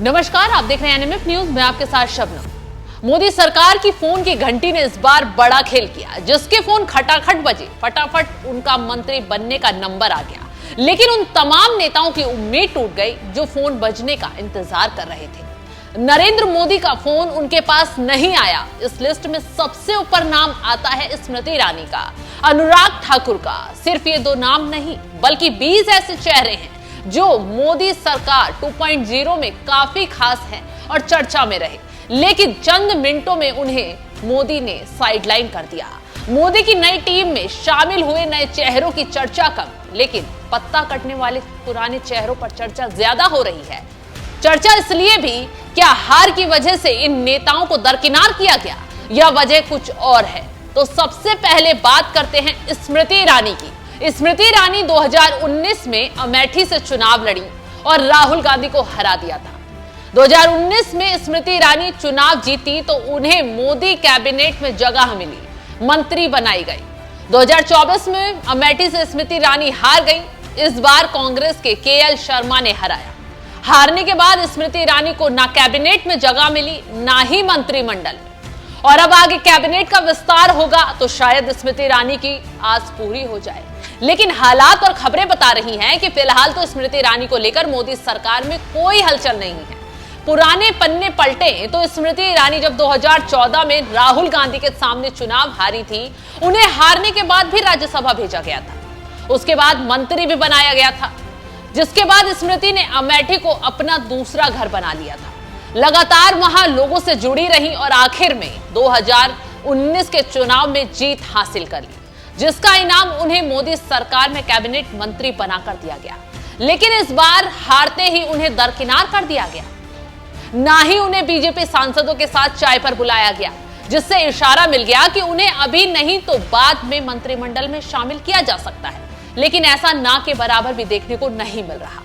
नमस्कार, आप देख रहे हैं एनएमएफ न्यूज। मैं आपके साथ शबनम। मोदी सरकार की फोन की घंटी ने इस बार बड़ा खेल किया। जिसके फोन खटाखट बजे, फटाफट उनका मंत्री बनने का नंबर आ गया। लेकिन उन तमाम नेताओं की उम्मीद टूट गई जो फोन बजने का इंतजार कर रहे थे। नरेंद्र मोदी का फोन उनके पास नहीं आया। इस लिस्ट में सबसे ऊपर नाम आता है स्मृति ईरानी का, अनुराग ठाकुर का। सिर्फ ये दो नाम नहीं, बल्कि 20 ऐसे चेहरे हैं जो मोदी सरकार 2.0 में काफी खास हैं और चर्चा में रहे। लेकिन चंद मिनटों में उन्हें मोदी ने साइडलाइन कर दिया। मोदी की नई टीम में शामिल हुए नए चेहरों की चर्चा कम, लेकिन पत्ता कटने वाले पुराने चेहरों पर चर्चा ज्यादा हो रही है। चर्चा इसलिए भी, क्या हार की वजह से इन नेताओं को दरकिनार किया गया या वजह कुछ और है? तो सबसे पहले बात करते हैं स्मृति ईरानी की। स्मृति ईरानी 2019 में अमेठी से चुनाव लड़ी और राहुल गांधी को हरा दिया था। 2019 में स्मृति ईरानी चुनाव जीती तो उन्हें मोदी कैबिनेट में जगह मिली, मंत्री बनाई गई। 2024 में अमेठी से स्मृति ईरानी हार गई। इस बार कांग्रेस के केएल शर्मा ने हराया। हारने के बाद स्मृति ईरानी को ना कैबिनेट में जगह मिली, ना ही मंत्रिमंडल में। और अब आगे कैबिनेट का विस्तार होगा तो शायद स्मृति ईरानी की आस पूरी हो जाए। लेकिन हालात और खबरें बता रही हैं कि फिलहाल तो स्मृति ईरानी को लेकर मोदी सरकार में कोई हलचल नहीं है। पुराने पन्ने पलटे तो स्मृति ईरानी जब 2014 में राहुल गांधी के सामने चुनाव हारी थी, उन्हें हारने के बाद भी राज्यसभा भेजा गया था। उसके बाद मंत्री भी बनाया गया था, जिसके बाद स्मृति ने अमेठी को अपना दूसरा घर बना लिया था। लगातार वहां लोगों से जुड़ी रही और आखिर में 2019 के चुनाव में जीत हासिल कर ली, जिसका इनाम उन्हें मोदी सरकार में कैबिनेट मंत्री बनाकर दिया गया। लेकिन इस बार हारते ही उन्हें दरकिनार कर दिया गया। ना ही उन्हें बीजेपी सांसदों के साथ चाय पर बुलाया गया, जिससे इशारा मिल गया कि उन्हें अभी नहीं तो बाद में मंत्रिमंडल में शामिल किया जा सकता है। लेकिन ऐसा ना के बराबर भी देखने को नहीं मिल रहा।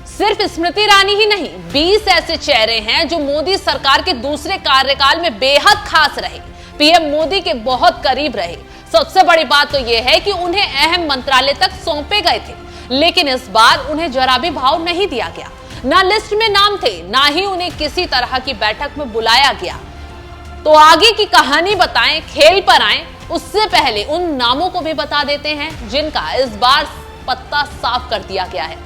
सिर्फ स्मृति ईरानी ही नहीं, 20 ऐसे चेहरे हैं जो मोदी सरकार के दूसरे कार्यकाल में बेहद खास रहे, पीएम मोदी के बहुत करीब रहे। सबसे बड़ी बात तो यह है कि उन्हें अहम मंत्रालय तक सौंपे गए थे, लेकिन इस बार उन्हें जरा भी भाव नहीं दिया गया। ना लिस्ट में नाम थे, ना ही उन्हें किसी तरह की बैठक में बुलाया गया। तो आगे की कहानी बताएं, खेल पर आएं, उससे पहले उन नामों को भी बता देते हैं जिनका इस बार पत्ता साफ कर दिया गया है।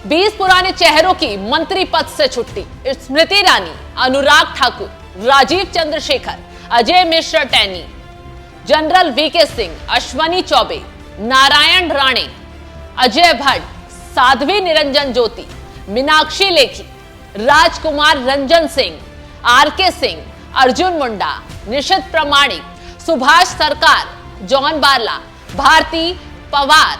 20 पुराने चेहरों की मंत्री पद से छुट्टी। स्मृति ईरानी, अनुराग ठाकुर, राजीव चंद्रशेखर, अजय मिश्रा टैनी, जनरल वीके सिंह, अश्वनी चौबे, नारायण राणे, अजय भट्ट, साध्वी निरंजन ज्योति, मीनाक्षी लेखी, राजकुमार रंजन सिंह, आरके सिंह, अर्जुन मुंडा, निशित प्रमाणिक, सुभाष सरकार, जॉन बारला, भारती पवार,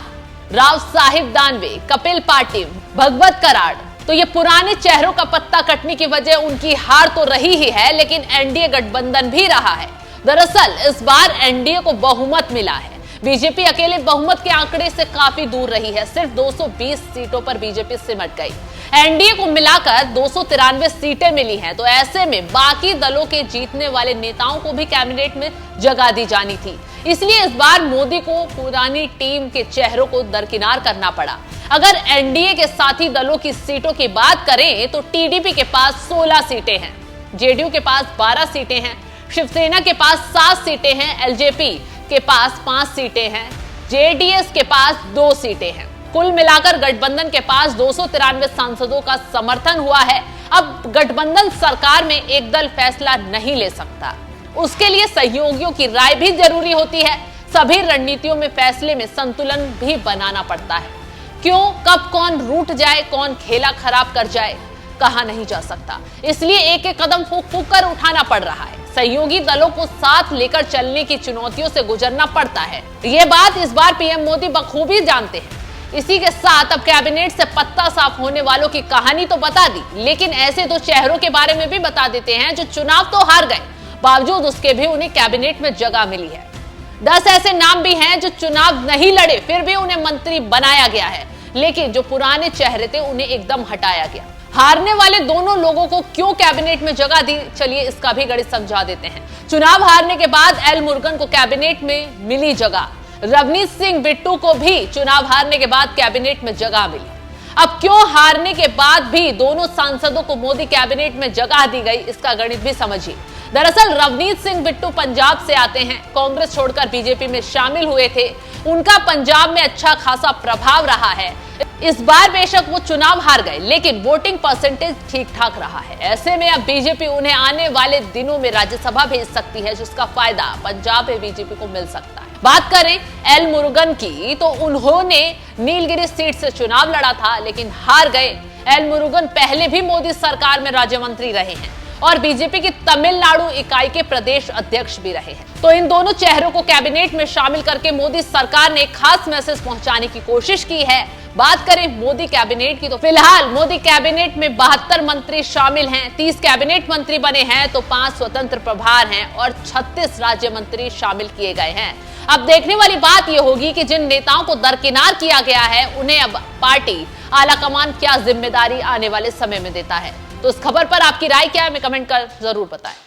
राव साहिब दानवे, कपिल पाटिल, भगवत कराड़। तो ये पुराने चेहरों का पत्ता कटने की वजह उनकी हार तो रही ही है, लेकिन एनडीए गठबंधन भी रहा है। दरअसल इस बार एनडीए को बहुमत मिला है। बीजेपी अकेले बहुमत के आंकड़े से काफी दूर रही है। सिर्फ 220 सीटों पर बीजेपी सिमट गई। एनडीए को मिलाकर 293 सीटें मिली हैं। तो ऐसे में बाकी दलों के जीतने वाले नेताओं को भी कैबिनेट में जगह दी जानी थी। इसलिए इस बार मोदी को पुरानी टीम के चेहरों को दरकिनार करना पड़ा। अगर एनडीए के साथी दलों की सीटों की बात करें तो टीडीपी के पास 16 सीटें हैं, जेडीयू के पास 12 सीटें हैं, शिवसेना के पास 7 सीटें हैं, एलजेपी के पास 5 सीटें हैं, जेडीएस के पास 2 सीटें हैं। कुल मिलाकर गठबंधन के पास 293 सांसदों का समर्थन हुआ है। अब गठबंधन सरकार में एक दल फैसला नहीं ले सकता, उसके लिए सहयोगियों की राय भी जरूरी होती है। सभी रणनीतियों में फैसले में संतुलन भी बनाना पड़ता है। क्यों, कब कौन रूठ जाए, कौन खेला खराब कर जाए, कहा नहीं जा सकता। इसलिए एक एक कदम फूंक फूंक कर उठाना पड़ रहा है। सहयोगी दलों को साथ लेकर चलने की चुनौतियों से गुजरना पड़ता है। ये बात इस बार पीएम मोदी बखूबी जानते हैं। इसी के साथ अब कैबिनेट से पत्ता साफ होने वालों की कहानी तो बता दी, लेकिन ऐसे दो चेहरों के बारे में भी बता देते हैं जो चुनाव तो हार गए, बावजूद उसके भी उन्हें कैबिनेट में जगह मिली है। 10 ऐसे नाम भी हैं जो चुनाव नहीं लड़े, फिर भी उन्हें मंत्री बनाया गया है, लेकिन जो पुराने चेहरे थे उन्हें एकदम हटाया गया। हारने वाले दोनों लोगों को क्यों कैबिनेट में जगह दी, चलिए इसका भी गणित समझा देते हैं। चुनाव हारने के बाद एल मुरुगन को कैबिनेट में मिली जगह। रवनीत सिंह बिट्टू को भी चुनाव हारने के बाद कैबिनेट में जगह मिली। अब क्यों हारने के बाद भी दोनों सांसदों को मोदी कैबिनेट में जगह दी गई, इसका गणित भी समझिए। दरअसल रवनीत सिंह बिट्टू पंजाब से आते हैं, कांग्रेस छोड़कर बीजेपी में शामिल हुए थे। उनका पंजाब में अच्छा खासा प्रभाव रहा है। इस बार बेशक वो चुनाव हार गए, लेकिन वोटिंग परसेंटेज ठीक ठाक रहा है। ऐसे में अब बीजेपी उन्हें आने वाले दिनों में राज्यसभा भेज सकती है, जिसका फायदा पंजाब में बीजेपी को मिल सकता है। बात करें एल मुरुगन की, तो उन्होंने नीलगिरी सीट से चुनाव लड़ा था, लेकिन हार गए। एल मुरुगन पहले भी मोदी सरकार में राज्य मंत्री रहे हैं और बीजेपी की तमिलनाडु इकाई के प्रदेश अध्यक्ष भी रहे हैं। तो इन दोनों चेहरों को कैबिनेट में शामिल करके मोदी सरकार ने खास मैसेज पहुंचाने की कोशिश की है। बात करें मोदी कैबिनेट की, तो फिलहाल मोदी कैबिनेट में 72 मंत्री शामिल हैं, 30 कैबिनेट मंत्री बने हैं, तो 5 स्वतंत्र प्रभार हैं और 36 राज्य मंत्री शामिल किए गए हैं। अब देखने वाली बात यह होगी कि जिन नेताओं को दरकिनार किया गया है, उन्हें अब पार्टी आलाकमान क्या जिम्मेदारी आने वाले समय में देता है। तो इस खबर पर आपकी राय क्या है, हमें कमेंट कर जरूर बताएं।